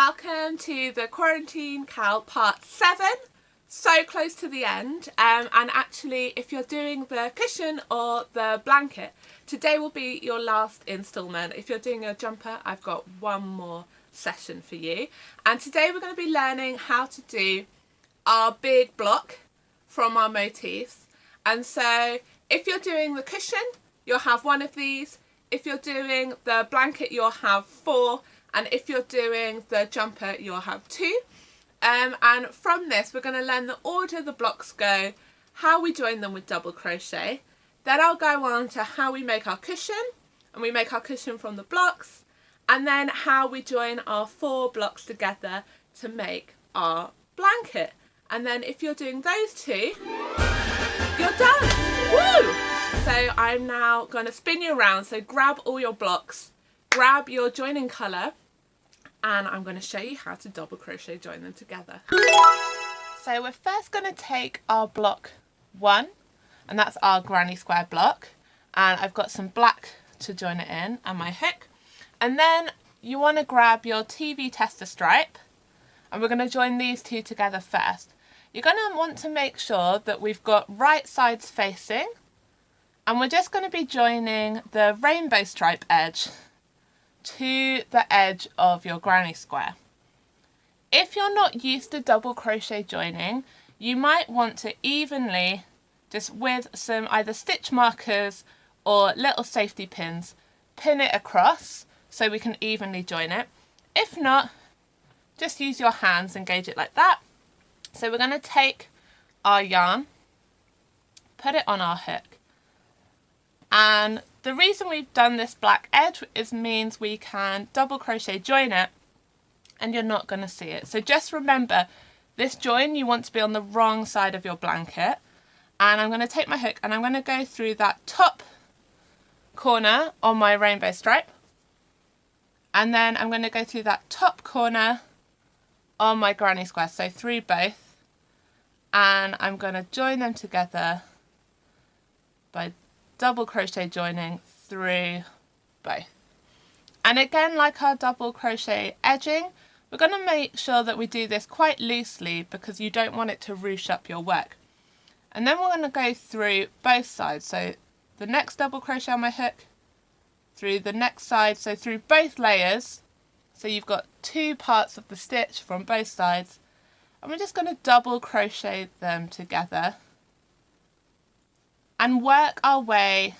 welcome to the Quarantine CAL part 7. So close to the end, and actually if you're doing the cushion or the blanket, today will be your last instalment. If you're doing a jumper, I've got one more session for you, and today we're going to be learning how to do our big block from our motifs. And so if you're doing the cushion, you'll have one of these. If you're doing the blanket, you'll have 4, and if you're doing the jumper, you'll have 2. And from this, we're going to learn the order the blocks go, how we join them with double crochet. Then I'll go on to how we make our cushion, and we make our cushion from the blocks, and then how we join our 4 blocks together to make our blanket. And then if you're doing those 2, you're done. Woo! So I'm now going to spin you around. So grab all your blocks, grab your joining colour, and I'm going to show you how to double crochet join them together. So we're first going to take our block 1, and that's our granny square block, and I've got some black to join it in and my hook. And then you want to grab your TV tester stripe, and we're going to join these 2 together first. You're going to want to make sure that we've got right sides facing, and we're just going to be joining the rainbow stripe edge to the edge of your granny square. If you're not used to double crochet joining, you might want to evenly, just with some either stitch markers or little safety pins, pin it across so we can evenly join it. If not, just use your hands and gauge it like that. So we're going to take our yarn, put it on our hook, and the reason we've done this black edge means we can double crochet join it and you're not going to see it. So just remember, this join you want to be on the wrong side of your blanket, and I'm going to take my hook and I'm going to go through that top corner on my rainbow stripe, and then I'm going to go through that top corner on my granny square, so through both, and I'm going to join them together by double crochet joining through both. And again, like our double crochet edging, we're going to make sure that we do this quite loosely because you don't want it to ruche up your work. And then we're going to go through both sides, so the next double crochet on my hook, through the next side, so through both layers, so you've got 2 parts of the stitch from both sides, and we're just going to double crochet them together and work our way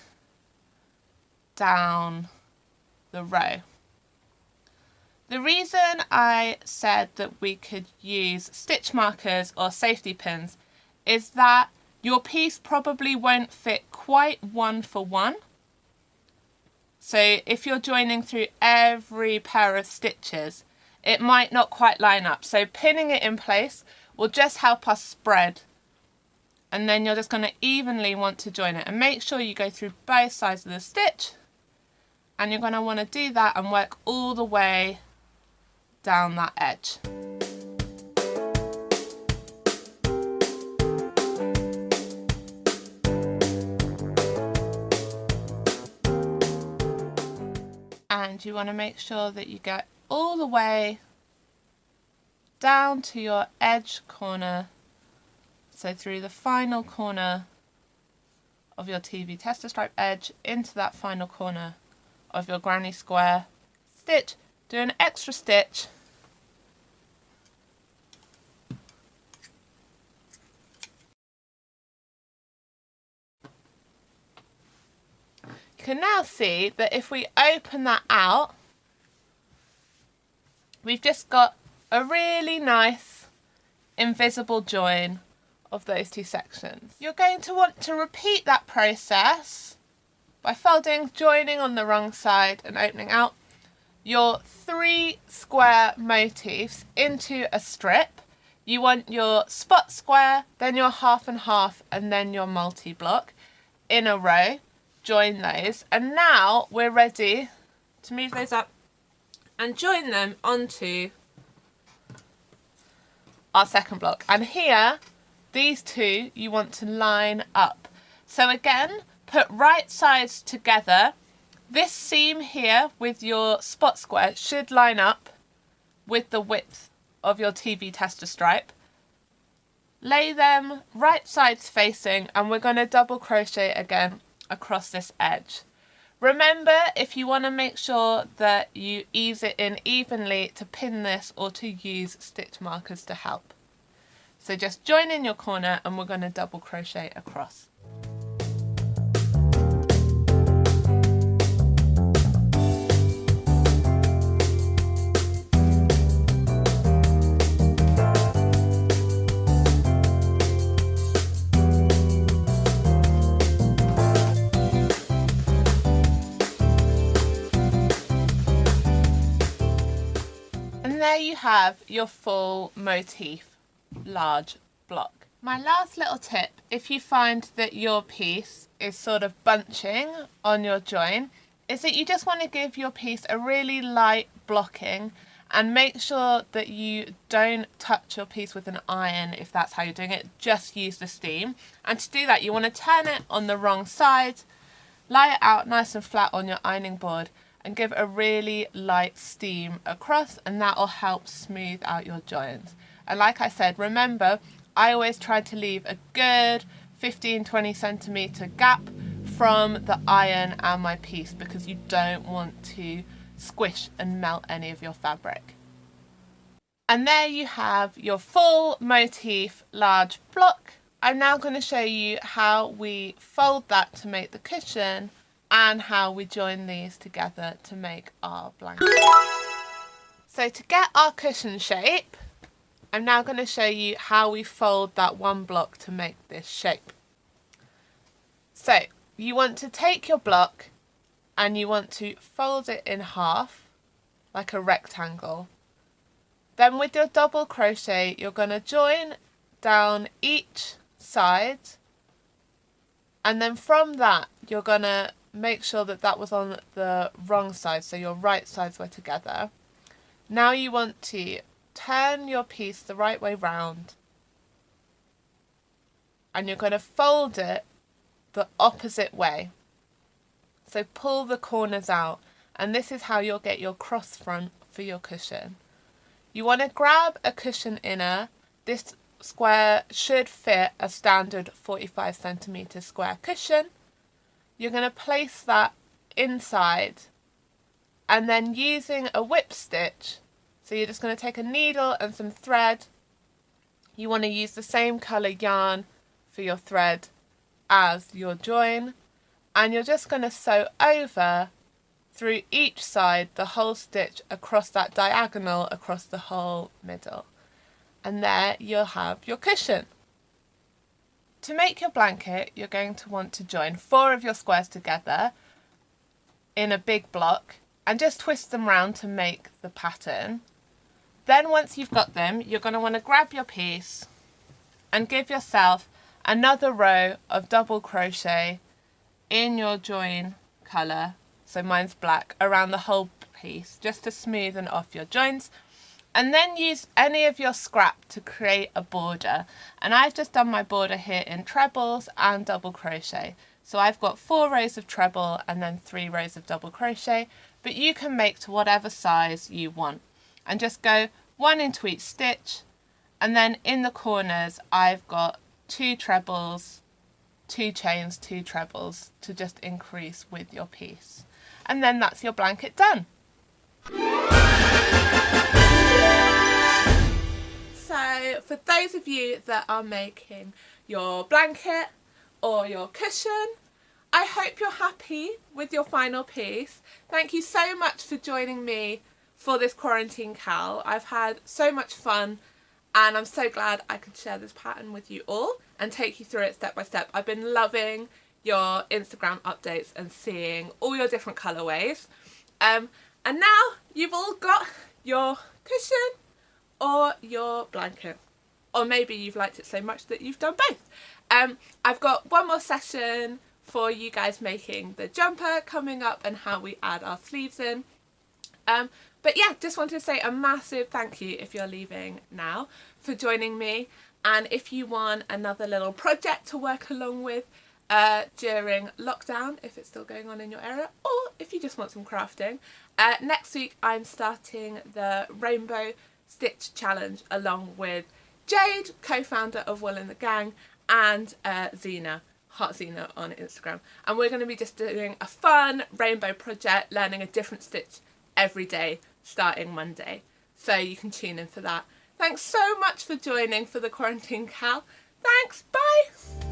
down the row. The reason I said that we could use stitch markers or safety pins is that your piece probably won't fit quite 1 for 1. So if you're joining through every pair of stitches, it might not quite line up. So pinning it in place will just help us spread, and then you're just going to evenly want to join it, and make sure you go through both sides of the stitch, and you're going to want to do that and work all the way down that edge. And you want to make sure that you get all the way down to your edge corner, so through the final corner of your TV tester stripe edge into that final corner of your granny square stitch. Do an extra stitch, you can now see that if we open that out, we've just got a really nice invisible join of those 2 sections. You're going to want to repeat that process by folding, joining on the wrong side and opening out your 3 square motifs into a strip. You want your spot square, then your half and half, and then your multi-block in a row. Join those, and now we're ready to move those up and join them onto our second block. And here, these 2 you want to line up. So again, put right sides together. This seam here with your spot square should line up with the width of your TV tester stripe. Lay them right sides facing, and we're going to double crochet again across this edge. Remember, if you want to make sure that you ease it in evenly, to pin this or to use stitch markers to help. So just join in your corner and we're going to double crochet across. There you have your full motif large block. My last little tip, if you find that your piece is sort of bunching on your join, is that you just want to give your piece a really light blocking and make sure that you don't touch your piece with an iron if that's how you're doing it. Just use the steam. And to do that, you want to turn it on the wrong side, lie it out nice and flat on your ironing board, and give a really light steam across, and that will help smooth out your joins. And like I said, remember, I always try to leave a good 15-20 centimetre gap from the iron and my piece, because you don't want to squish and melt any of your fabric. And there you have your full motif large block. I'm now going to show you how we fold that to make the cushion, and how we join these together to make our blanket. So to get our cushion shape, I'm now going to show you how we fold that one block to make this shape. So you want to take your block and you want to fold it in half like a rectangle. Then with your double crochet, you're going to join down each side, and then from that you're going to make sure that that was on the wrong side, so your right sides were together. Now you want to turn your piece the right way round, and you're going to fold it the opposite way. So pull the corners out, and this is how you'll get your cross front for your cushion. You want to grab a cushion inner. This square should fit a standard 45 centimetre square cushion. You're going to place that inside, and then using a whip stitch, so you're just going to take a needle and some thread. You want to use the same colour yarn for your thread as your join, and you're just going to sew over through each side the whole stitch across that diagonal across the whole middle, and there you'll have your cushion. To make your blanket, you're going to want to join 4 of your squares together in a big block and just twist them round to make the pattern. Then once you've got them, you're going to want to grab your piece and give yourself another row of double crochet in your join colour, so mine's black, around the whole piece just to smoothen off your joins. And then use any of your scrap to create a border. And I've just done my border here in trebles and double crochet. So I've got 4 rows of treble and then 3 rows of double crochet, but you can make to whatever size you want. And just go 1 into each stitch, and then in the corners I've got 2 trebles, 2 chains, 2 trebles to just increase with your piece. And then that's your blanket done. So for those of you that are making your blanket or your cushion, I hope you're happy with your final piece. Thank you so much for joining me for this Quarantine CAL. I've had so much fun, and I'm so glad I could share this pattern with you all and take you through it step by step. I've been loving your Instagram updates and seeing all your different colourways. And now you've all got your cushion or your blanket, or maybe you've liked it so much that you've done both. I've got one more session for you guys making the jumper coming up and how we add our sleeves in. But yeah, just wanted to say a massive thank you if you're leaving now for joining me, and if you want another little project to work along with, during lockdown if it's still going on in your area, or if you just want some crafting. Next week I'm starting the Rainbow Stitch Challenge along with Jade, co-founder of Will and the Gang, and Zena, Hot Zena on Instagram. And we're going to be just doing a fun rainbow project, learning a different stitch every day starting Monday. So you can tune in for that. Thanks so much for joining for the Quarantine Cal. Thanks, bye!